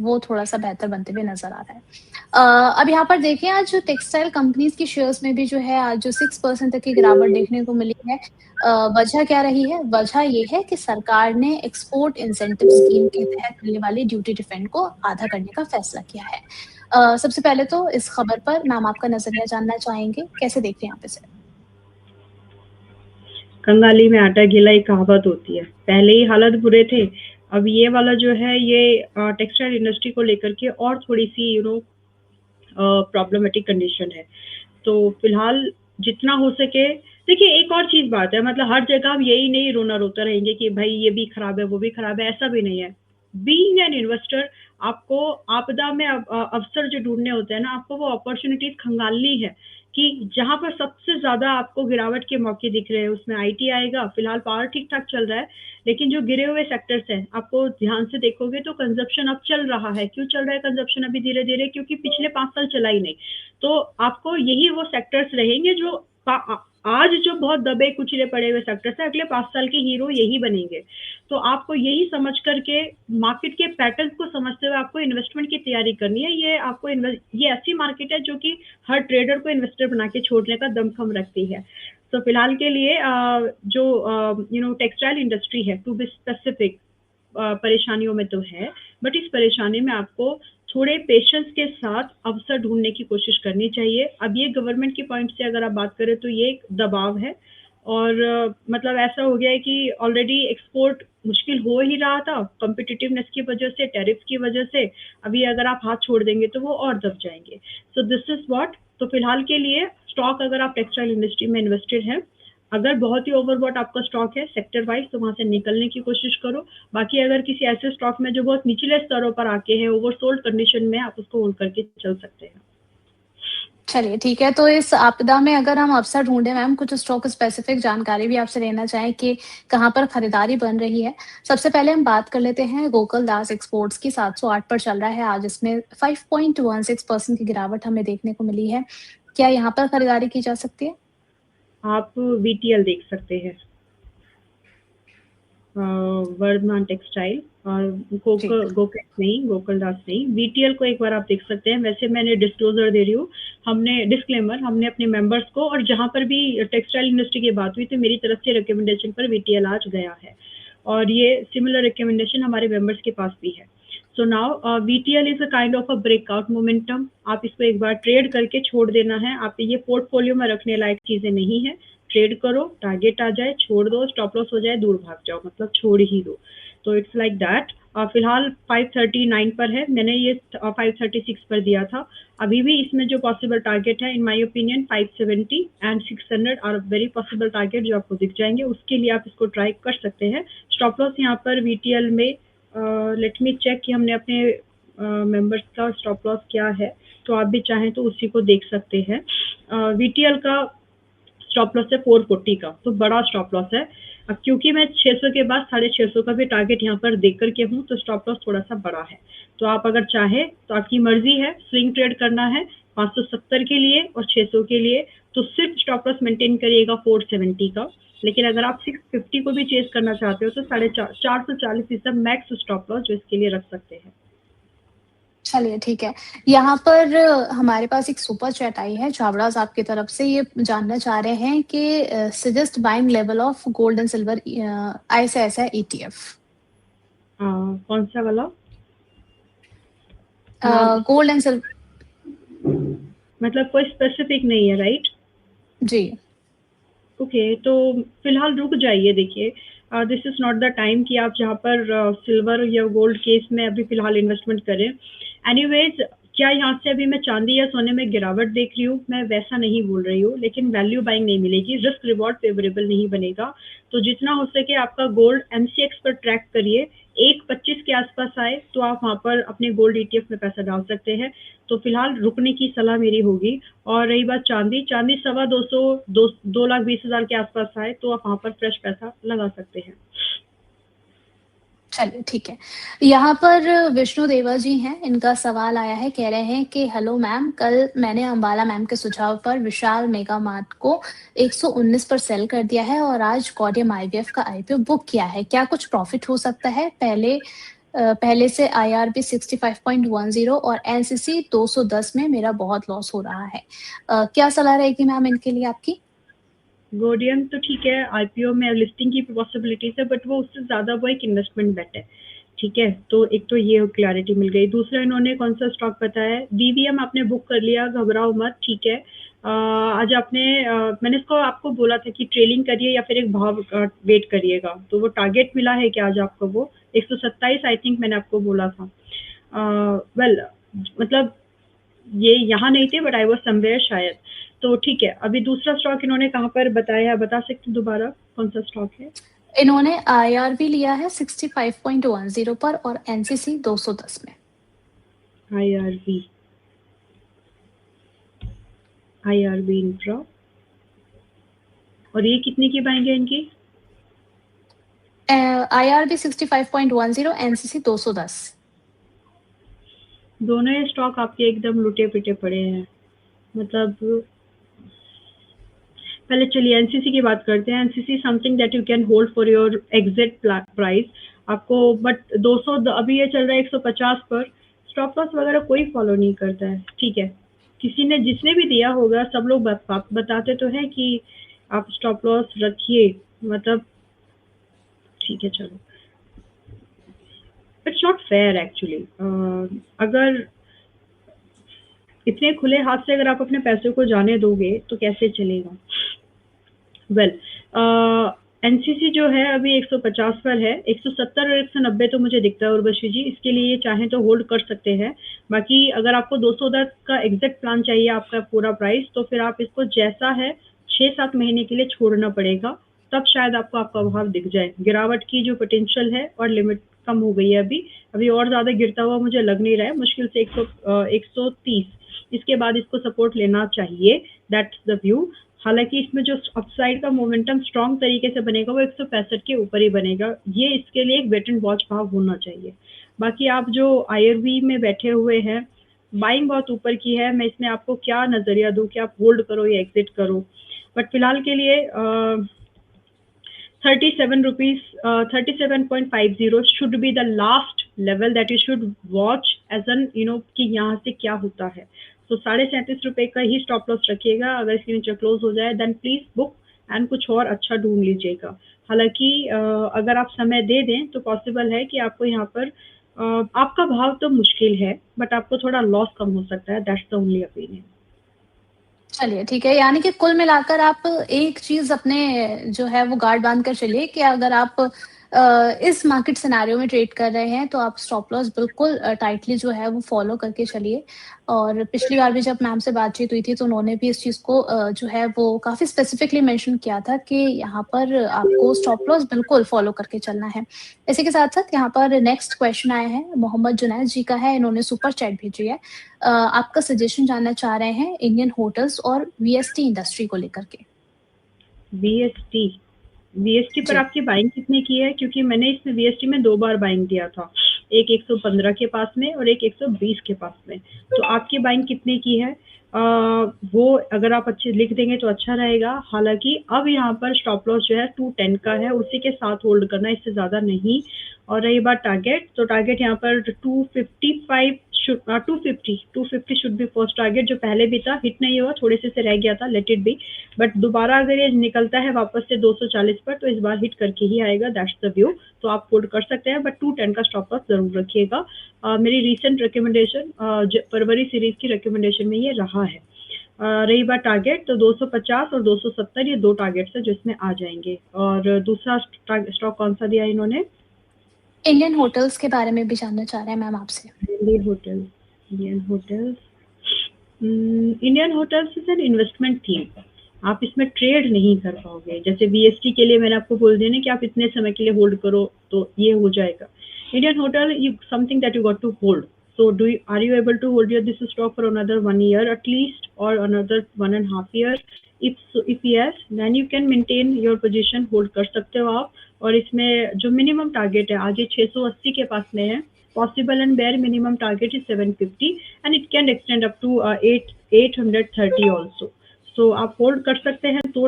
वो थोड़ा-सा बेहतर बनते हुए नज़र आ रहा है। अब यहाँ पर देखें आज जो टेक्सटाइल कंपनीज़ की शेयर्स में भी जो है आज जो 6% तक की गिरावट देखने को मिली है। वजह क्या रही है? वजह ये है कि सरकार ने एक्सपोर्ट इंसेंटिव स्कीम के तहत मिलने वाली ड्यूटी रिफंड को आधा करने का फैसला किया है। सबसे पहले तो इस खबर पर मैम आपका नज़रिया जानना चाहेंगे, कैसे देख रहे हैं आप इसे? कंगाली में आटा घिला एक कहावत होती है। पहले ही हालात बुरे थे, अब ये वाला जो है ये टेक्सटाइल इंडस्ट्री को लेकर के और थोड़ी-सी प्रॉब्लमेटिक कंडीशन है। तो फिलहाल जितना हो सके देखिए एक और चीज़ बात है मतलब हर जगह हम यही नहीं रोना-रोता रहेंगे कि भाई ये भी खराब है, वो भी खराब है, ऐसा भी नहीं है। बीइंग एन इन्वेस्टर आपको आपदा में अवसर जो ढूँढने होते हैं ना, आपको वो अपॉर्च्युनिटीज़ खंगालनी है कि जहाँ पर सबसे ज़्यादा आपको गिरावट के मौके दिख रहे हैं, उसमें आईटी आएगा, फिलहाल पावर ठीक-ठाक चल रहा है, लेकिन जो गिरे हुए सेक्टर्स हैं, आपको ध्यान से देखोगे तो कंज़म्पशन अब चल रहा है। क्यों चल रहा है कंज़म्पशन अभी धीरे-धीरे? क्योंकि पिछले 5 साल चला ही नहीं। तो आपको यही वो सेक्टर्स रहेंगे जो आज जो बहुत दबे कुचले पड़े हुए सेक्टर्स हैं, अगले 5 साल के हीरो यही बनेंगे। तो आपको यही समझ कर के मार्केट के पैटर्न्स को समझते हुए आपको इन्वेस्टमेंट की तैयारी करनी है। ये ऐसी मार्केट है जो कि हर ट्रेडर को इन्वेस्टर बना के छोड़ने का दमखम रखती है। तो फिलहाल के लिए टेक्सटाइल इंडस्ट्री है टू बी स्पेसिफिक परेशानियों में तो है, बट इस परेशानी में आपको थोड़े पेशेंस के साथ अवसर ढूँढने की कोशिश करनी चाहिए। अब ये गवर्नमेंट के पॉइंट से अगर आप बात करें तो ये एक दबाव है और मतलब ऐसा हो गया है कि ऑलरेडी एक्सपोर्ट मुश्किल हो ही रहा था, कॉम्पिटिटिवनेस की वजह से, टैरिफ्स की वजह से, अभी अगर आप हाथ छोड़ देंगे तो वो और दब जाएँगे। सो दिस इज़ व्हाट तो फिलहाल के लिए स्टॉक अगर आप टेक्सटाइल इंडस्ट्री में इन्वेस्टेड हैं, अगर बहुत ही ओवरबॉट आपका स्टॉक है सेक्टर वाइज़ तो वहाँ से निकलने की कोशिश करो। बाकी अगर किसी ऐसे स्टॉक में जो बहुत निचले स्तरों पर आके है, ओवरसोल्ड कंडीशन में आप उसको होल्ड करके चल सकते हैं। चलिए ठीक है, तो इस आपदा में अगर हम अवसर ढूँढे मैम कुछ स्टॉक स्पेसिफिक जानकारी भी आपसे लेना चाहें कि कहाँ पर खरीदारी बन रही है। सबसे पहले हम बात कर लेते हैं गोकुलदास एक्सपोर्ट्स की 708 पर चल रहा है आज इसमें 5.16% की गिरावट हमें देखने को मिली है। क्या यहाँ पर खरीदारी की जा सकती है? आप वीटीएल देख सकते हैं। वर्धमान टेक्सटाइल और जी। गोकेट नहीं, गोकुलदास नहीं, वीटीएल को एक बार आप देख सकते हैं। वैसे मैंने डिस्क्लोज़र दे रही हूँ, हमने अपने मेंबर्स को और जहाँ पर भी टेक्सटाइल इंडस्ट्री की बात हुई तो मेरी तरफ से रिकमेंडेशन पर वीटीएल आज गया है और ये सिमिलर रिकमेंडेशन हमारे मेंबर्स के पास भी है। So now VTL is a kind of a breakout momentum. आप इसको एक बार ट्रेड करके छोड़ देना है, आप ये पोर्टफोलियो में रखने लायक चीज़ें नहीं है। ट्रेड करो, टारगेट आ जाए छोड़ दो, स्टॉप लॉस हो जाए दूर भाग जाओ, मतलब छोड़ ही दो। तो इट्स लाइक दैट। फिलहाल 539 पर है, मैंने ये 536 पर दिया था। अभी भी इसमें जो पॉसिबल टारगेट है in my opinion 570 and 600 are very possible target जो आपको दिख जाएंगे, उसके लिए आप इसको ट्राई कर सकते हैं। स्टॉप लॉस यहाँ पर वीटीएल में लेट मी चेक कि हमने अपने मेंबर्स का स्टॉप लॉस क्या है, तो आप भी चाहें तो उसी को देख सकते हैं। वीटीएल का स्टॉप लॉस है 440 का, तो बड़ा स्टॉप लॉस है। अब क्योंकि मैं 600 के बाद 650 का भी टारगेट यहाँ पर देख कर के हूँ, तो स्टॉप लॉस थोड़ा-सा बड़ा है। तो आप अगर चाहें, तो आपकी मर्ज़ी है, स्विंग ट्रेड करना है 570 के लिए और 600 के लिए, तो सिर्फ स्टॉप लॉस मेंटेन करिएगा 470 का। लेकिन अगर आप 650 को भी चेज़ करना चाहते हो, तो 440 is the max stop loss जो इसके लिए रख सकते हैं। चलिए ठीक है। यहाँ पर हमारे पास एक सुपर चैट आई है छाबड़ा साहब की तरफ से, ये जानना चाह रहे हैं कि suggest buying level of gold and silver ICICI ETF। कौन-सा वाला? नाम गोल्ड एंड सिल्वर। मतलब कोई स्पेसिफिक नहीं है, राइट? जी। ओके, तो फिलहाल रुक जाइए देखिए। This is not the time कि आप जहाँ पर सिल्वर या गोल्ड केस में अभी फिलहाल इन्वेस्टमेंट करें। एनीवेज़ क्या यहाँ से अभी मैं चांदी या सोने में गिरावट देख रही हूँ? मैं वैसा नहीं बोल रही हूँ, लेकिन वैल्यू बाइंग नहीं मिलेगी, रिस्क रिवॉर्ड फेवरेबल नहीं बनेगा। तो जितना हो सके आपका गोल्ड एमसीएक्स पर ट्रैक करिए, 1.25 के आसपास आए तो आप वहाँ पर अपने गोल्ड ईटीएफ में पैसा डाल सकते हैं। तो फिलहाल रुकने की सलाह मेरी होगी। और रही बात चांदी, चांदी 2,20,000 के आसपास आए तो आप वहाँ पर फ्रेश पैसा लगा सकते हैं। चलिए ठीक है। यहाँ पर विष्णु देवा जी हैं, इनका सवाल आया है, कह रहे हैं कि हेलो मैम, कल मैंने अंबाला मैम के सुझाव पर विशाल मेगा मार्ट को 119 पर सेल कर दिया है और आज कॉडियम IVF का IPO बुक किया है। क्या कुछ प्रॉफिट हो सकता है? पहले पहले से IRB 65.10 और NCC 210 में मेरा बहुत लॉस हो रहा है। क्या सलाह रहेगी मैम इनके लिए आपकी? गोल्डियन तो ठीक है, आईपीओ में लिस्टिंग की पॉसिबिलिटीज है, बट वो उससे ज़्यादा वो एक इन्वेस्टमेंट बेट है। ठीक है, तो एक तो ये क्लैरिटी मिल गई। दूसरा इन्होंने कौन सा स्टॉक बताया है? DVM आपने बुक कर लिया, घबराओ मत, ठीक है। आज आपने मैंने इसको आपको बोला था कि ट्रेलिंग करिए या फिर एक भाव वेट करिएगा, तो वो टारगेट मिला है क्या आज आपको? वो 127 आई थिंक मैंने आपको बोला था। वेल मतलब ये यहाँ नहीं थे, बट आई वाज समवेयर शायद। तो ठीक है, अभी दूसरा स्टॉक इन्होंने कहाँ पर बताया है, बता सकते हैं दोबारा कौन सा स्टॉक है? इन्होंने IRB लिया है 65.10 पर और NCC 210 में। IRB इंफ्रा, और ये कितने की बाइंग है इनकी? IRB 65.10, NCC 210। दोनों ये स्टॉक आपके एकदम लुटे पिटे पड़े हैं। मतलब पहले चलिए एनसीसी की बात करते हैं। NCC something that you can hold for your exit price आपको, बट 200 अभी ये चल रहा है 150 पर। स्टॉप लॉस वगैरह कोई फॉलो नहीं करता है, ठीक है। किसी ने जिसने भी दिया होगा सब लोग बताते तो हैं कि आप स्टॉप लॉस रखिए, मतलब ठीक है चलो, इट्स नॉट फेयर एक्चुअली। अगर इतने खुले हाथ से अगर आप अपने पैसे को जाने दोगे तो कैसे चलेगा? वेल एनसीसी जो है अभी 150 पर है, 170 और 190 तो मुझे दिखता है उर्वशी जी, इसके लिए चाहें तो होल्ड कर सकते हैं। बाकी अगर आपको 210 का एग्जैक्ट प्लान चाहिए आपका पूरा प्राइस, तो फिर आप इसको जैसा है 6-7 महीने के लिए छोड़ना पड़ेगा, तब शायद आपको आपका भाव दिख जाए। गिरावट की जो पोटेंशियल है और लिमिट कम हो गई है अभी और ज़्यादा गिरता हुआ मुझे लग नहीं रहा है, मुश्किल से 130 इसके बाद इसको सपोर्ट लेना चाहिए, दैट्स द व्यू। हालांकि इसमें जो अपसाइड का मोमेंटम स्ट्रॉन्ग तरीके से बनेगा वो 165 के ऊपर ही बनेगा, ये इसके लिए एक वेट एंड वॉच भाव होना चाहिए। बाकी आप जो IRB में बैठे हुए हैं, बाइंग बहुत ऊपर की है, मैं इसमें आपको क्या नज़रिया दूं कि आप होल्ड करो या एग्जिट करो, बट फिलहाल के लिए 37 rupees, 37.50 should be the last level that you should watch as an कि यहाँ से क्या होता है। तो 37.5 का ही स्टॉप लॉस रखिएगा। अगर इसके नीचे क्लोज हो जाए देन प्लीज बुक एंड कुछ और अच्छा ढूंढ लीजिएगा। हालांकि अगर आप समय दे दें तो पॉसिबल है कि आपको यहाँ पर आपका भाव तो मुश्किल है, बट आपको थोड़ा लॉस कम हो सकता है, दैट्स द ओनली ओपिनियन। चलिए ठीक है, यानी कि कुल मिलाकर आप एक चीज़ अपने जो है वो गार्ड बाँध कर चलिए कि अगर आप इस मार्केट सिनेरियो में ट्रेड कर रहे हैं तो आप स्टॉप लॉस बिल्कुल टाइटली जो है वो फॉलो करके चलिए। और पिछली बार भी जब मैम से बातचीत हुई थी तो उन्होंने भी इस चीज़ को जो है वो काफ़ी स्पेसिफिकली मेंशन किया था कि यहाँ पर आपको स्टॉप लॉस बिल्कुल फॉलो करके चलना है। इसी के साथ-साथ यहाँ पर नेक्स्ट क्वेश्चन आया है, मोहम्मद जुनैद जी का है, इन्होंने सुपर चैट भेजी है। आपका सजेशन जानना चाह रहे हैं इंडियन होटल्स और VST इंडस्ट्री को लेकर के। VST पर आपकी बाइंग कितने की है? क्योंकि मैंने इसमें VST में 2 बार बाइंग दिया था, एक 115 के पास में और एक 120 के पास में। तो आपकी बाइंग कितने की है? वो अगर आप अच्छे लिख देंगे तो अच्छा रहेगा। हालांकि अब यहाँ पर स्टॉप लॉस जो है 210 का है, उसी के साथ होल्ड करना, इससे ज़्यादा नहीं। और रही बात टारगेट, तो टारगेट यहाँ पर 250 शुड बी फर्स्ट टारगेट, जो पहले भी था, हिट नहीं हुआ, थोड़े से रह गया था, लेट इट बी। बट दोबारा अगर ये निकलता है वापस से 240 पर तो इस बार हिट करके ही आएगा, दैट्स द व्यू। तो आप होल्ड कर सकते हैं, बट 210 का स्टॉप लॉस जरूर रखिएगा। मेरी रिसेंट रिकमेंडेशन फरवरी सीरीज की रिकमेंडेशन में ये रहा है। रही बात टारगेट, तो 250 और 270 ये 2 टारगेट्स है जो इसमें आ जाएंगे। और दूसरा स्टॉक कौन सा दिया इन्होंने? इंडियन होटल्स के बारे में भी जानना चाह रहे हैं मैम आपसे। Indian hotels is an investment theme, आप इसमें ट्रेड नहीं कर पाओगे। जैसे VST के लिए मैंने आपको बोल दिया ना कि आप इतने समय के लिए होल्ड करो तो ये हो जाएगा। Indian hotel you something that you got to hold, so are you able to hold this stock for another 1 year at least, or another 1.5 year? if yes, then you can maintain your position, hold कर सकते हो आप। और इसमें जो minimum target है आगे 680 के पास में है, possible and bear minimum target is 750 and it can extend up to 830 also. So आप होल्ड कर सकते हैं तो